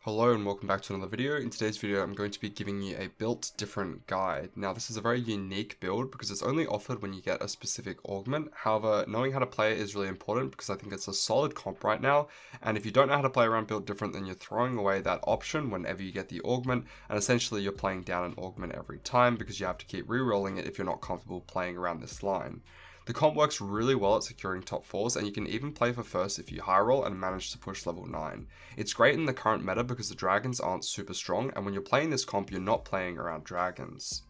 Hello and welcome back to another video. In today's video I'm going to be giving you a built different guide. Now this is a very unique build because it's only offered when you get a specific augment. However, knowing how to play it is really important because I think it's a solid comp right now, and if you don't know how to play around built different, then you're throwing away that option whenever you get the augment, and essentially you're playing down an augment every time because you have to keep re-rolling it if you're not comfortable playing around this line. The comp works really well at securing top 4s, and you can even play for first if you high roll and manage to push level 9. It's great in the current meta because the dragons aren't super strong, and when you're playing this comp you're not playing around dragons.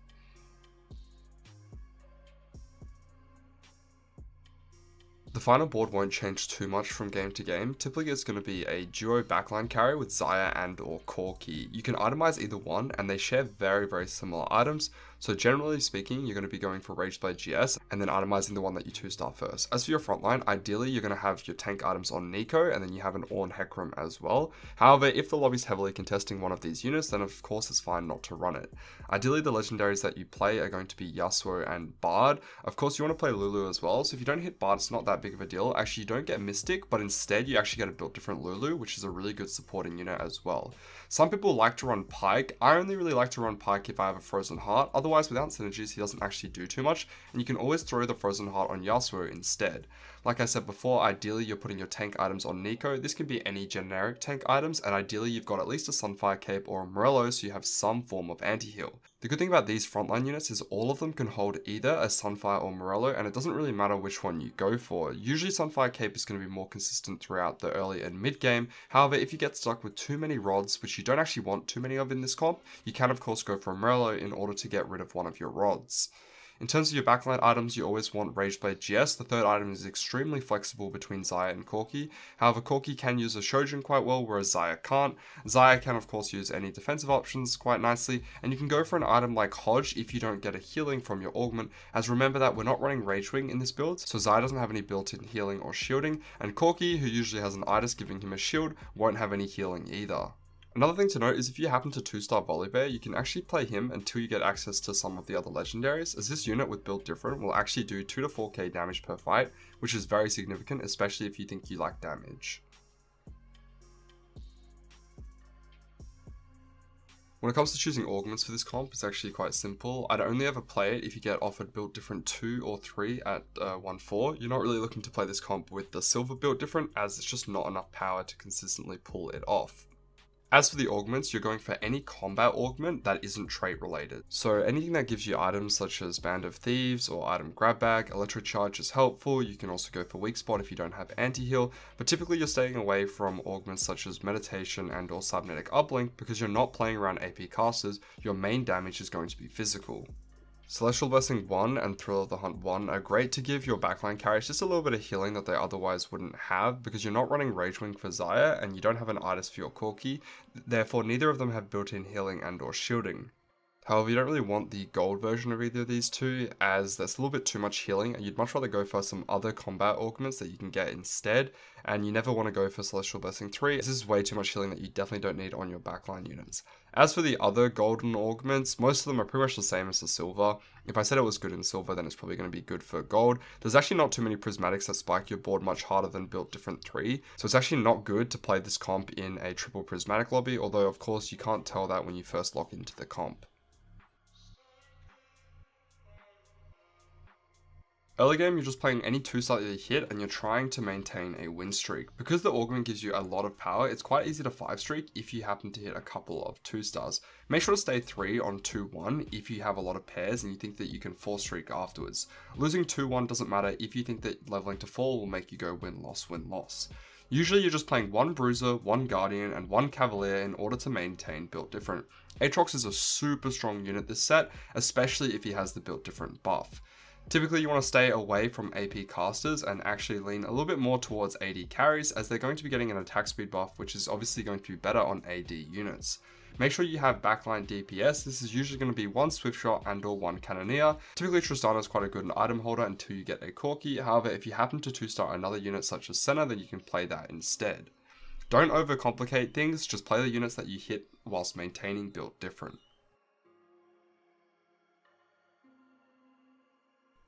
The final board won't change too much from game to game. Typically it's going to be a duo backline carry with Xayah and or Corki. You can itemize either one and they share very similar items, so generally speaking you're going to be going for Rageblade GS and then itemizing the one that you 2-star first. As for your frontline, ideally you're going to have your tank items on Nico and then you have an Ornn Hecarim as well. However, if the lobby's heavily contesting one of these units, then of course it's fine not to run it. Ideally the legendaries that you play are going to be Yasuo and Bard. Of course you want to play Lulu as well, so if you don't hit Bard it's not that big of a deal. Actually, you don't get Mystic, but instead you actually get a built different Lulu, which is a really good supporting unit as well. Some people like to run Pyke. I only really like to run Pyke if I have a Frozen Heart. Otherwise, without synergies, he doesn't actually do too much, and you can always throw the Frozen Heart on Yasuo instead. Like I said before, ideally you're putting your tank items on Nico. This can be any generic tank items, and ideally you've got at least a Sunfire Cape or a Morello, so you have some form of anti-heal. The good thing about these frontline units is all of them can hold either a Sunfire or Morello, and it doesn't really matter which one you go for. Usually Sunfire Cape is going to be more consistent throughout the early and mid game. However, if you get stuck with too many rods, which you don't actually want too many of in this comp, you can of course go for a Morello in order to get rid of one of your rods. In terms of your backline items, you always want Rageblade GS. The third item is extremely flexible between Xayah and Corki. However, Corki can use a Shojin quite well, whereas Xayah can't. Xayah can of course use any defensive options quite nicely, and you can go for an item like Hodge if you don't get a healing from your augment, as remember that we're not running Ragewing in this build, so Xayah doesn't have any built-in healing or shielding, and Corki, who usually has an Itis giving him a shield, won't have any healing either. Another thing to note is if you happen to 2-star Volibear, you can actually play him until you get access to some of the other legendaries, as this unit with build different will actually do 2 to 4k damage per fight, which is very significant, especially if you think you like damage. When it comes to choosing augments for this comp, it's actually quite simple. I'd only ever play it if you get offered built different 2 or 3 at 1-4. You're not really looking to play this comp with the silver built different, as it's just not enough power to consistently pull it off. As for the augments, you're going for any combat augment that isn't trait related. So anything that gives you items such as Band of Thieves or Item Grab Bag, Electrocharge is helpful. You can also go for Weak Spot if you don't have anti-heal, but typically you're staying away from augments such as Meditation and or Cybernetic Uplink because you're not playing around AP casters. Your main damage is going to be physical. Celestial Blessing 1 and Thrill of the Hunt 1 are great to give your backline carries just a little bit of healing that they otherwise wouldn't have because you're not running Ragewing for Xayah and you don't have an Itis for your Corki, therefore neither of them have built-in healing and or shielding. However, you don't really want the gold version of either of these two, as there's a little bit too much healing and you'd much rather go for some other combat augments that you can get instead, and you never want to go for Celestial Blessing 3. This is way too much healing that you definitely don't need on your backline units. As for the other golden augments, most of them are pretty much the same as the silver. If I said it was good in silver, then it's probably going to be good for gold. There's actually not too many prismatics that spike your board much harder than built different 3, so it's actually not good to play this comp in a triple prismatic lobby, although of course you can't tell that when you first log into the comp. Early game, you're just playing any 2-star that you hit and you're trying to maintain a win streak. Because the augment gives you a lot of power, it's quite easy to 5-streak if you happen to hit a couple of 2-stars. Make sure to stay 3 on 2-1 if you have a lot of pairs and you think that you can 4-streak afterwards. Losing 2-1 doesn't matter if you think that leveling to 4 will make you go win-loss, win-loss. Usually you're just playing 1 Bruiser, 1 Guardian, and 1 Cavalier in order to maintain built different. Aatrox is a super strong unit this set, especially if he has the built different buff. Typically you want to stay away from AP casters and actually lean a little bit more towards AD carries, as they're going to be getting an attack speed buff, which is obviously going to be better on AD units. Make sure you have backline DPS. This is usually going to be 1 Swift Shot and or 1 Cannoneer. Typically Tristana is quite a good item holder until you get a Corki. However, if you happen to 2-star another unit such as Senna, then you can play that instead. Don't overcomplicate things, just play the units that you hit whilst maintaining built different.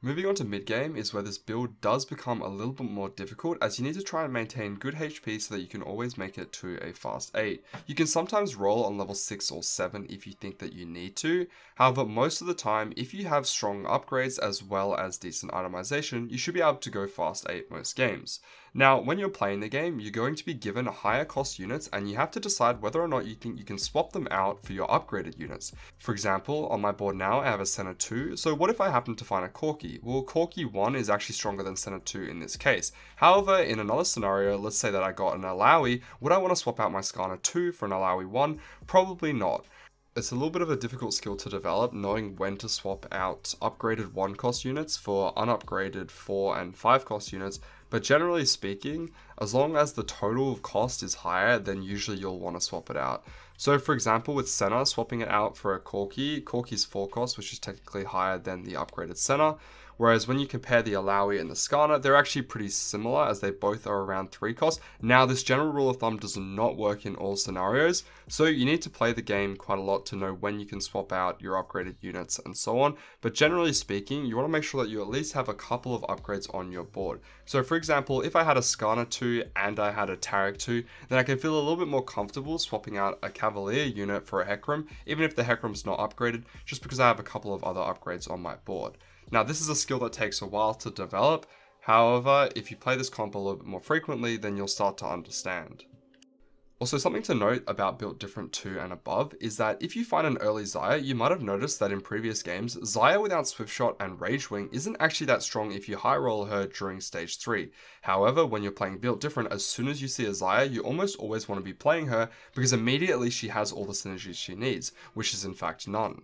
Moving on to mid game is where this build does become a little bit more difficult, as you need to try and maintain good HP so that you can always make it to a fast 8. You can sometimes roll on level 6 or 7 if you think that you need to, however most of the time if you have strong upgrades as well as decent itemization, you should be able to go fast 8 most games. Now when you're playing the game, you're going to be given higher cost units and you have to decide whether or not you think you can swap them out for your upgraded units. For example, on my board now I have a Center 2, so what if I happen to find a Corki? Well, Corki 1 is actually stronger than Center 2 in this case. However, in another scenario, let's say that I got an Alawi, would I want to swap out my Skarner 2 for an Alawi 1? Probably not. It's a little bit of a difficult skill to develop, knowing when to swap out upgraded 1 cost units for unupgraded 4 and 5 cost units, but generally speaking, as long as the total cost is higher, then usually you'll want to swap it out. So for example, with Senna, swapping it out for a Corki, Corki's 4 cost, which is technically higher than the upgraded Senna, whereas when you compare the Alawi and the Skarner, they're actually pretty similar as they both are around 3 cost. Now this general rule of thumb does not work in all scenarios, so you need to play the game quite a lot to know when you can swap out your upgraded units and so on, but generally speaking, you want to make sure that you at least have a couple of upgrades on your board. So for example, if I had a Skarner 2 and I had a Tarek 2, then I can feel a little bit more comfortable swapping out a Cavalier unit for a Hecarim, even if the Hecarim's not upgraded, just because I have a couple of other upgrades on my board. Now this is a skill that takes a while to develop, however, if you play this comp a little bit more frequently, then you'll start to understand. Also, something to note about Built Different 2 and above is that if you find an early Xayah, you might have noticed that in previous games, Xayah without Swift Shot and Rage Wing isn't actually that strong if you high roll her during stage 3. However, when you're playing Built Different, as soon as you see a Xayah, you almost always want to be playing her because immediately she has all the synergies she needs, which is in fact none.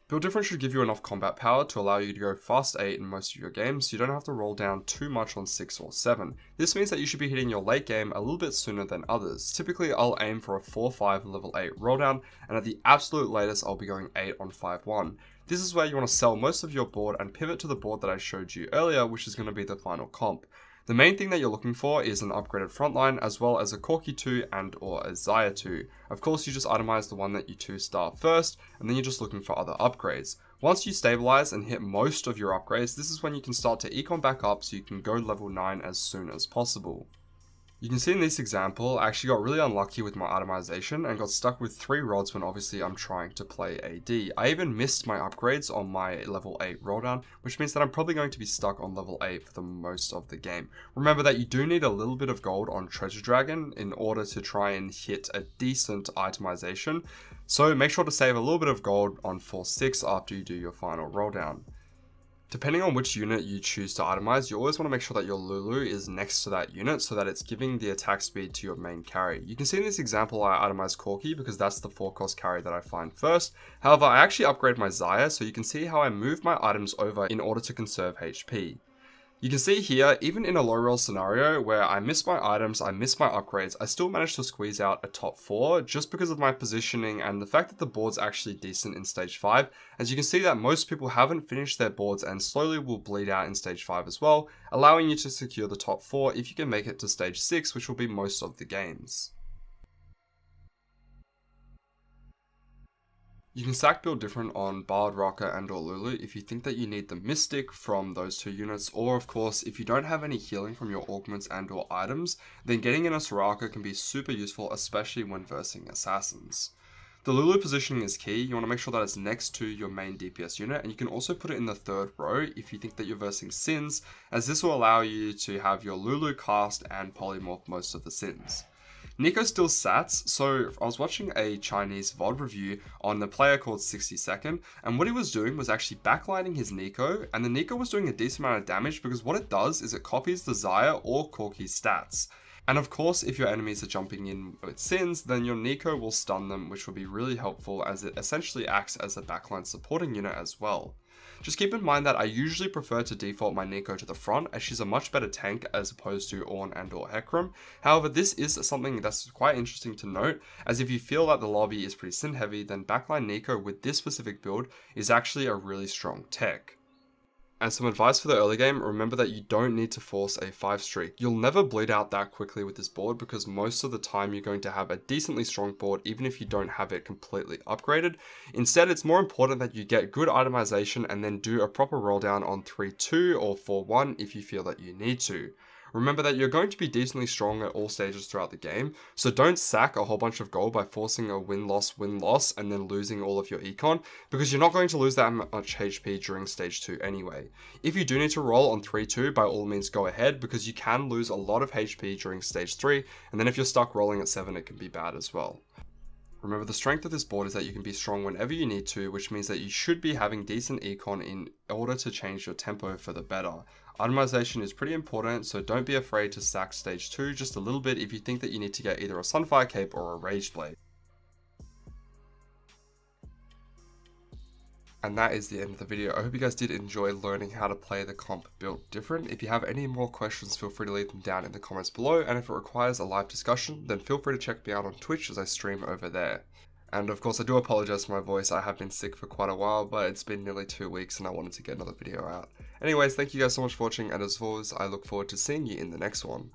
Build Different should give you enough combat power to allow you to go fast 8 in most of your games, so you don't have to roll down too much on 6 or 7. This means that you should be hitting your late game a little bit sooner than others. Typically I'll aim for a 4-5 level 8 roll down, and at the absolute latest I'll be going 8 on 5-1. This is where you want to sell most of your board and pivot to the board that I showed you earlier, which is going to be the final comp. The main thing that you're looking for is an upgraded frontline as well as a Corki 2 and or a Xayah 2. Of course you just itemize the one that you 2-star first, and then you're just looking for other upgrades. Once you stabilize and hit most of your upgrades, this is when you can start to econ back up so you can go level 9 as soon as possible. You can see in this example, I actually got really unlucky with my itemization and got stuck with 3 rods when obviously I'm trying to play AD. I even missed my upgrades on my level 8 rolldown, which means that I'm probably going to be stuck on level 8 for the most of the game. Remember that you do need a little bit of gold on Treasure Dragon in order to try and hit a decent itemization, so make sure to save a little bit of gold on 4-6 after you do your final rolldown. Depending on which unit you choose to itemize, you always want to make sure that your Lulu is next to that unit so that it's giving the attack speed to your main carry. You can see in this example I itemized Corki because that's the 4-cost carry that I find first. However, I actually upgrade my Xayah, so you can see how I move my items over in order to conserve HP. You can see here, even in a low roll scenario where I miss my items, I miss my upgrades, I still managed to squeeze out a top 4 just because of my positioning and the fact that the board's actually decent in stage 5. As you can see that most people haven't finished their boards and slowly will bleed out in stage 5 as well, allowing you to secure the top 4 if you can make it to stage 6, which will be most of the games. You can stack Build Different on Bard, Rocker and or Lulu if you think that you need the Mystic from those 2 units, or of course if you don't have any healing from your augments and or items, then getting in a Soraka can be super useful, especially when versing assassins. The Lulu positioning is key. You want to make sure that it's next to your main DPS unit, and you can also put it in the 3rd row if you think that you're versing Sins, as this will allow you to have your Lulu cast and polymorph most of the Sins. Nico still sats, so I was watching a Chinese VOD review on the player called 60second, and what he was doing was actually backlining his Nico, and the Nico was doing a decent amount of damage because what it does is it copies the Xayah or Corki's stats. And of course, if your enemies are jumping in with Sins, then your Nico will stun them, which will be really helpful as it essentially acts as a backline supporting unit as well. Just keep in mind that I usually prefer to default my Nico to the front as she's a much better tank as opposed to Ornn and or Hecarim. However, this is something that's quite interesting to note, as if you feel that the lobby is pretty sin heavy, then backline Nico with this specific build is actually a really strong tech. And some advice for the early game, remember that you don't need to force a 5 streak. You'll never bleed out that quickly with this board because most of the time you're going to have a decently strong board even if you don't have it completely upgraded. Instead, it's more important that you get good itemization and then do a proper roll down on 3-2 or 4-1 if you feel that you need to. Remember that you're going to be decently strong at all stages throughout the game, so don't sack a whole bunch of gold by forcing a win-loss and then losing all of your econ, because you're not going to lose that much HP during stage 2 anyway. If you do need to roll on 3-2, by all means go ahead, because you can lose a lot of HP during stage 3, and then if you're stuck rolling at 7 it can be bad as well. Remember, the strength of this board is that you can be strong whenever you need to, which means that you should be having decent econ in order to change your tempo for the better. Itemization is pretty important, so don't be afraid to sack stage 2 just a little bit if you think that you need to get either a Sunfire Cape or a Rage Blade. And that is the end of the video. I hope you guys did enjoy learning how to play the comp built different. If you have any more questions, feel free to leave them down in the comments below, and if it requires a live discussion, then feel free to check me out on Twitch as I stream over there. And of course, I do apologize for my voice. I have been sick for quite a while, but it's been nearly 2 weeks and I wanted to get another video out. Anyways, thank you guys so much for watching, and as always, I look forward to seeing you in the next one.